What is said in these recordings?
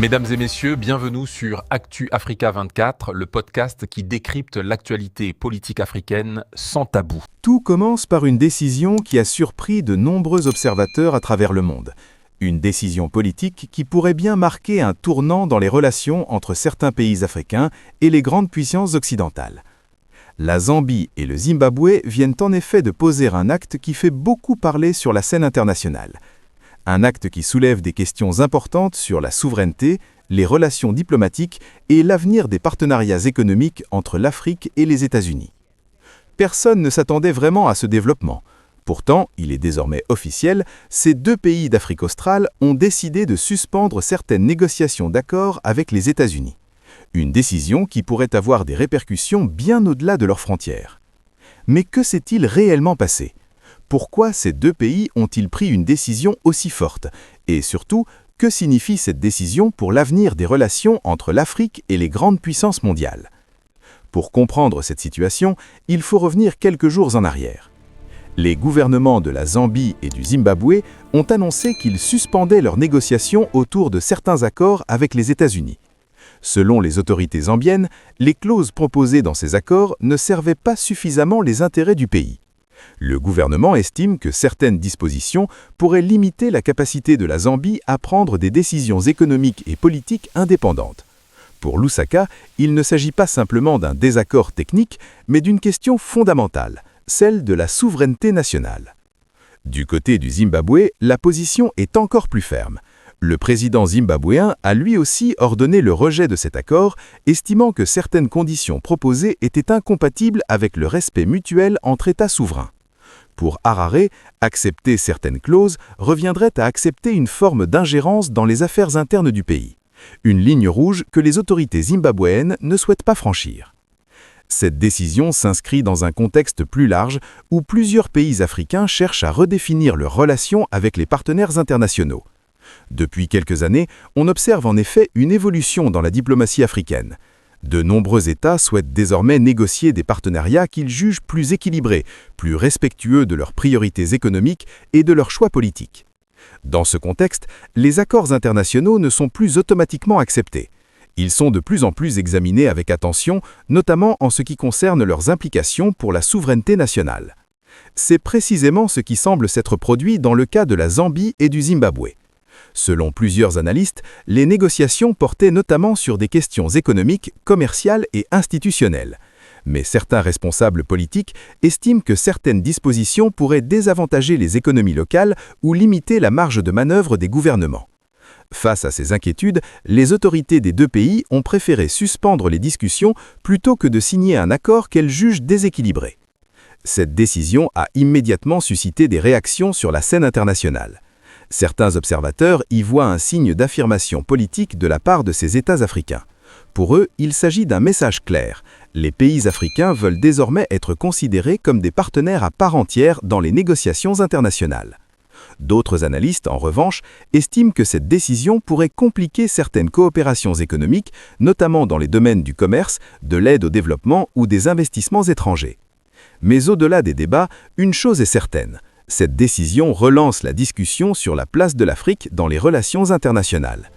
Mesdames et messieurs, bienvenue sur Actu Africa 24, le podcast qui décrypte l'actualité politique africaine sans tabou. Tout commence par une décision qui a surpris de nombreux observateurs à travers le monde. Une décision politique qui pourrait bien marquer un tournant dans les relations entre certains pays africains et les grandes puissances occidentales. La Zambie et le Zimbabwe viennent en effet de poser un acte qui fait beaucoup parler sur la scène internationale. Un acte qui soulève des questions importantes sur la souveraineté, les relations diplomatiques et l'avenir des partenariats économiques entre l'Afrique et les États-Unis. Personne ne s'attendait vraiment à ce développement. Pourtant, il est désormais officiel, ces deux pays d'Afrique australe ont décidé de suspendre certaines négociations d'accord avec les États-Unis. Une décision qui pourrait avoir des répercussions bien au-delà de leurs frontières. Mais que s'est-il réellement passé ? Pourquoi ces deux pays ont-ils pris une décision aussi forte ? Et surtout, que signifie cette décision pour l'avenir des relations entre l'Afrique et les grandes puissances mondiales ? Pour comprendre cette situation, il faut revenir quelques jours en arrière. Les gouvernements de la Zambie et du Zimbabwe ont annoncé qu'ils suspendaient leurs négociations autour de certains accords avec les États-Unis. Selon les autorités zambiennes, les clauses proposées dans ces accords ne servaient pas suffisamment les intérêts du pays. Le gouvernement estime que certaines dispositions pourraient limiter la capacité de la Zambie à prendre des décisions économiques et politiques indépendantes. Pour Lusaka, il ne s'agit pas simplement d'un désaccord technique, mais d'une question fondamentale, celle de la souveraineté nationale. Du côté du Zimbabwe, la position est encore plus ferme. Le président zimbabwéen a lui aussi ordonné le rejet de cet accord, estimant que certaines conditions proposées étaient incompatibles avec le respect mutuel entre États souverains. Pour Harare, accepter certaines clauses reviendrait à accepter une forme d'ingérence dans les affaires internes du pays, une ligne rouge que les autorités zimbabwéennes ne souhaitent pas franchir. Cette décision s'inscrit dans un contexte plus large où plusieurs pays africains cherchent à redéfinir leurs relations avec les partenaires internationaux. Depuis quelques années, on observe en effet une évolution dans la diplomatie africaine. De nombreux États souhaitent désormais négocier des partenariats qu'ils jugent plus équilibrés, plus respectueux de leurs priorités économiques et de leurs choix politiques. Dans ce contexte, les accords internationaux ne sont plus automatiquement acceptés. Ils sont de plus en plus examinés avec attention, notamment en ce qui concerne leurs implications pour la souveraineté nationale. C'est précisément ce qui semble s'être produit dans le cas de la Zambie et du Zimbabwe. Selon plusieurs analystes, les négociations portaient notamment sur des questions économiques, commerciales et institutionnelles. Mais certains responsables politiques estiment que certaines dispositions pourraient désavantager les économies locales ou limiter la marge de manœuvre des gouvernements. Face à ces inquiétudes, les autorités des deux pays ont préféré suspendre les discussions plutôt que de signer un accord qu'elles jugent déséquilibré. Cette décision a immédiatement suscité des réactions sur la scène internationale. Certains observateurs y voient un signe d'affirmation politique de la part de ces États africains. Pour eux, il s'agit d'un message clair. Les pays africains veulent désormais être considérés comme des partenaires à part entière dans les négociations internationales. D'autres analystes, en revanche, estiment que cette décision pourrait compliquer certaines coopérations économiques, notamment dans les domaines du commerce, de l'aide au développement ou des investissements étrangers. Mais au-delà des débats, une chose est certaine. Cette décision relance la discussion sur la place de l'Afrique dans les relations internationales.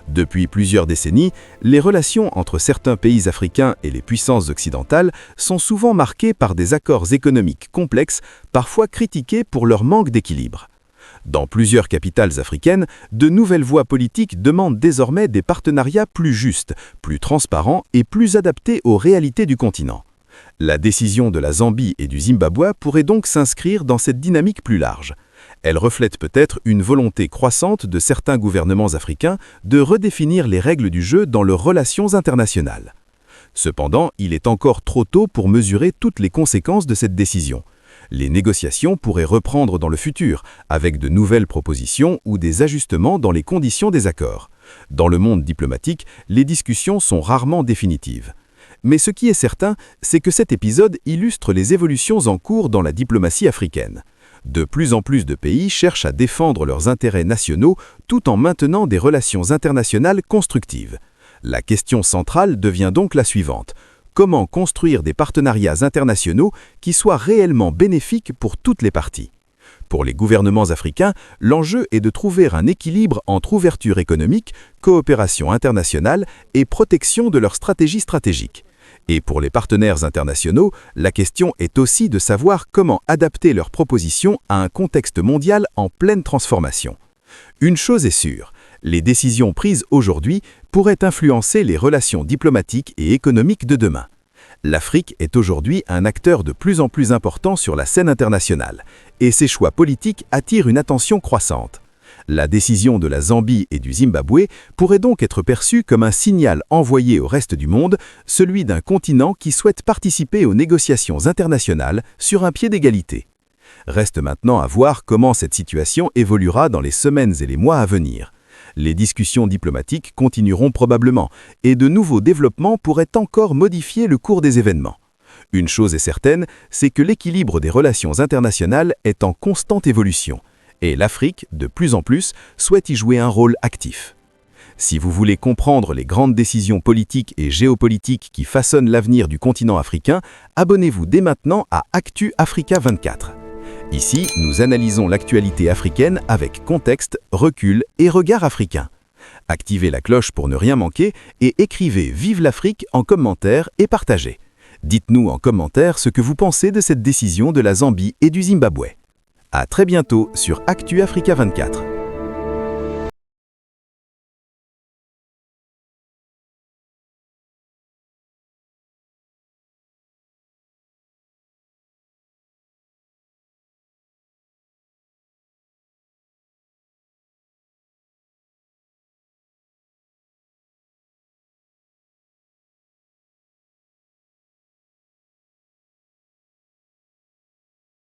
Depuis plusieurs décennies, les relations entre certains pays africains et les puissances occidentales sont souvent marquées par des accords économiques complexes, parfois critiqués pour leur manque d'équilibre. Dans plusieurs capitales africaines, de nouvelles voies politiques demandent désormais des partenariats plus justes, plus transparents et plus adaptés aux réalités du continent. La décision de la Zambie et du Zimbabwe pourrait donc s'inscrire dans cette dynamique plus large. Elle reflète peut-être une volonté croissante de certains gouvernements africains de redéfinir les règles du jeu dans leurs relations internationales. Cependant, il est encore trop tôt pour mesurer toutes les conséquences de cette décision. Les négociations pourraient reprendre dans le futur, avec de nouvelles propositions ou des ajustements dans les conditions des accords. Dans le monde diplomatique, les discussions sont rarement définitives. Mais ce qui est certain, c'est que cet épisode illustre les évolutions en cours dans la diplomatie africaine. De plus en plus de pays cherchent à défendre leurs intérêts nationaux tout en maintenant des relations internationales constructives. La question centrale devient donc la suivante. Comment construire des partenariats internationaux qui soient réellement bénéfiques pour toutes les parties ? Pour les gouvernements africains, l'enjeu est de trouver un équilibre entre ouverture économique, coopération internationale et protection de leur stratégie stratégique. Et pour les partenaires internationaux, la question est aussi de savoir comment adapter leurs propositions à un contexte mondial en pleine transformation. Une chose est sûre, les décisions prises aujourd'hui pourraient influencer les relations diplomatiques et économiques de demain. L'Afrique est aujourd'hui un acteur de plus en plus important sur la scène internationale, et ses choix politiques attirent une attention croissante. La décision de la Zambie et du Zimbabwe pourrait donc être perçue comme un signal envoyé au reste du monde, celui d'un continent qui souhaite participer aux négociations internationales sur un pied d'égalité. Reste maintenant à voir comment cette situation évoluera dans les semaines et les mois à venir. Les discussions diplomatiques continueront probablement, et de nouveaux développements pourraient encore modifier le cours des événements. Une chose est certaine, c'est que l'équilibre des relations internationales est en constante évolution, et l'Afrique, de plus en plus, souhaite y jouer un rôle actif. Si vous voulez comprendre les grandes décisions politiques et géopolitiques qui façonnent l'avenir du continent africain, abonnez-vous dès maintenant à Actu Africa 24. Ici, nous analysons l'actualité africaine avec contexte, recul et regard africain. Activez la cloche pour ne rien manquer et écrivez « Vive l'Afrique » en commentaire et partagez. Dites-nous en commentaire ce que vous pensez de cette décision de la Zambie et du Zimbabwe. À très bientôt sur Actu Africa 24.